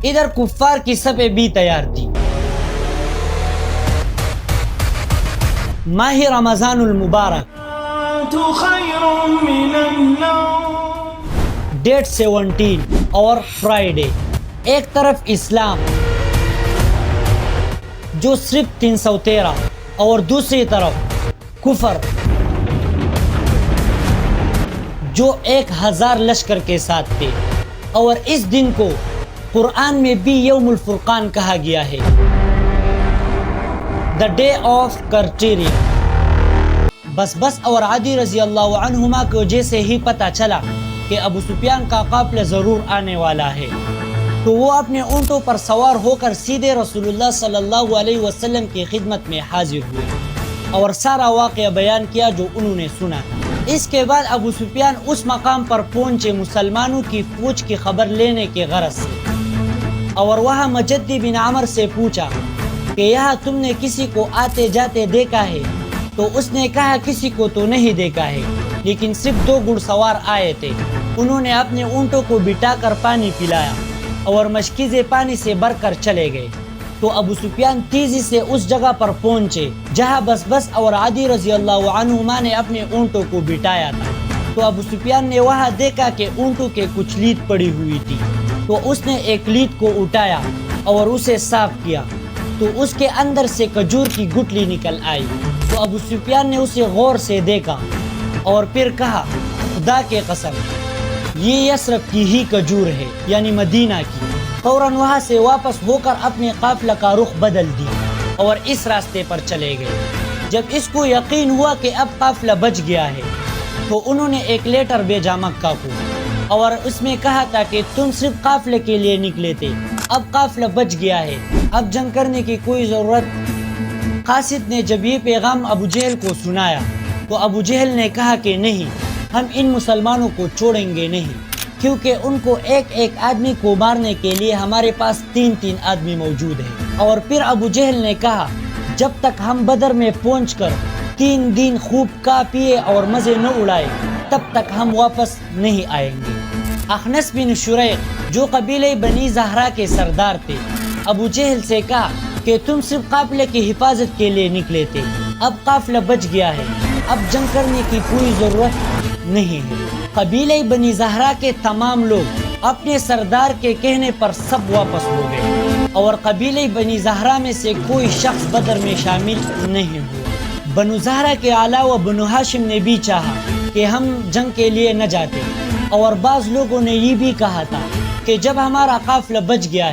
ادھر کفار کی صفیں بھی تیار تھی۔ ماہ رمضان المبارک، ڈیٹ 17 اور فرائیڈے، ایک طرف اسلام جو صرف 313 اور دوسری طرف کفر جو 1000 لشکر کے ساتھ تھے، اور اس دن کو قرآن میں بھی یوم الفرقان کہا گیا ہے، دا ڈے آف کرٹیریا۔ بس اور عدی رضی اللہ عنہما کو جیسے ہی پتہ چلا کہ ابو سفیان کا قافلہ ضرور آنے والا ہے، تو وہ اپنے اونٹوں پر سوار ہو کر سیدھے رسول اللہ صلی اللہ علیہ وسلم کی خدمت میں حاضر ہوئے اور سارا واقعہ بیان کیا جو انہوں نے سنا تھا۔ اس کے بعد ابو سفیان اس مقام پر پہنچے مسلمانوں کی فوج کی خبر لینے کے غرض سے، اور وہاں مجدی بن عمر سے پوچھا کہ یہاں تم نے کسی کو آتے جاتے دیکھا ہے؟ تو اس نے کہا کسی کو تو نہیں دیکھا ہے، لیکن صرف 2 گھڑ سوار آئے تھے، انہوں نے اپنے اونٹوں کو بٹھا کر پانی پلایا اور مشکیزے پانی سے بھر کر چلے گئے۔ تو ابو سفیان تیزی سے اس جگہ پر پہنچے جہاں بس اور عدی رضی اللہ عنہما نے اپنے اونٹوں کو بٹھایا تھا۔ تو ابو سفیان نے وہاں دیکھا کہ اونٹوں کے کچھ لید پڑی ہوئی تھی، تو اس نے ایک لید کو اٹھایا اور اسے صاف کیا، تو اس کے اندر سے کھجور کی گٹلی نکل آئی۔ تو ابو سفیان نے اسے غور سے دیکھا اور پھر کہا، خدا کے قسم یہ یثرب کی ہی کھجور ہے، یعنی مدینہ کی۔ فوراً وہاں سے واپس ہو کر اپنے قافلہ کا رخ بدل دی اور اس راستے پر چلے گئے۔ جب اس کو یقین ہوا کہ اب قافلہ بچ گیا ہے، تو انہوں نے ایک لیٹر بھیجا مکہ کو، اور اس میں کہا تھا کہ تم صرف قافلے کے لیے نکلے تھے، اب قافلہ بچ گیا ہے، اب جنگ کرنے کی کوئی ضرورت۔ قاصد نے جب یہ پیغام ابو جہل کو سنایا تو ابو جہل نے کہا کہ نہیں، ہم ان مسلمانوں کو چھوڑیں گے نہیں، کیونکہ ان کو ایک آدمی کو مارنے کے لیے ہمارے پاس 3 آدمی موجود ہیں۔ اور پھر ابو جہل نے کہا، جب تک ہم بدر میں پہنچ کر 3 دن خوب کھا پیے اور مزے نہ اڑائے، تب تک ہم واپس نہیں آئیں گے۔ اخنس بن شریق جو قبیلہ بنی زہرا کے سردار تھے، ابو جہل سے کہا کہ تم صرف قافلے کی حفاظت کے لیے نکلے تھے، اب قافلہ بچ گیا ہے، اب جنگ کرنے کی کوئی ضرورت نہیں ہے۔ قبیلہ بنی زہرا کے تمام لوگ اپنے سردار کے کہنے پر سب واپس ہو گئے، اور قبیلہ بنی زہرا میں سے کوئی شخص بدر میں شامل نہیں ہوا۔ بنو زہرا کے علاوہ بنو ہاشم نے بھی چاہا کہ ہم جنگ کے لیے نہ جاتے، اور بعض لوگوں نے یہ بھی کہا تھا کہ جب ہمارا قافلہ بچ گیا ہے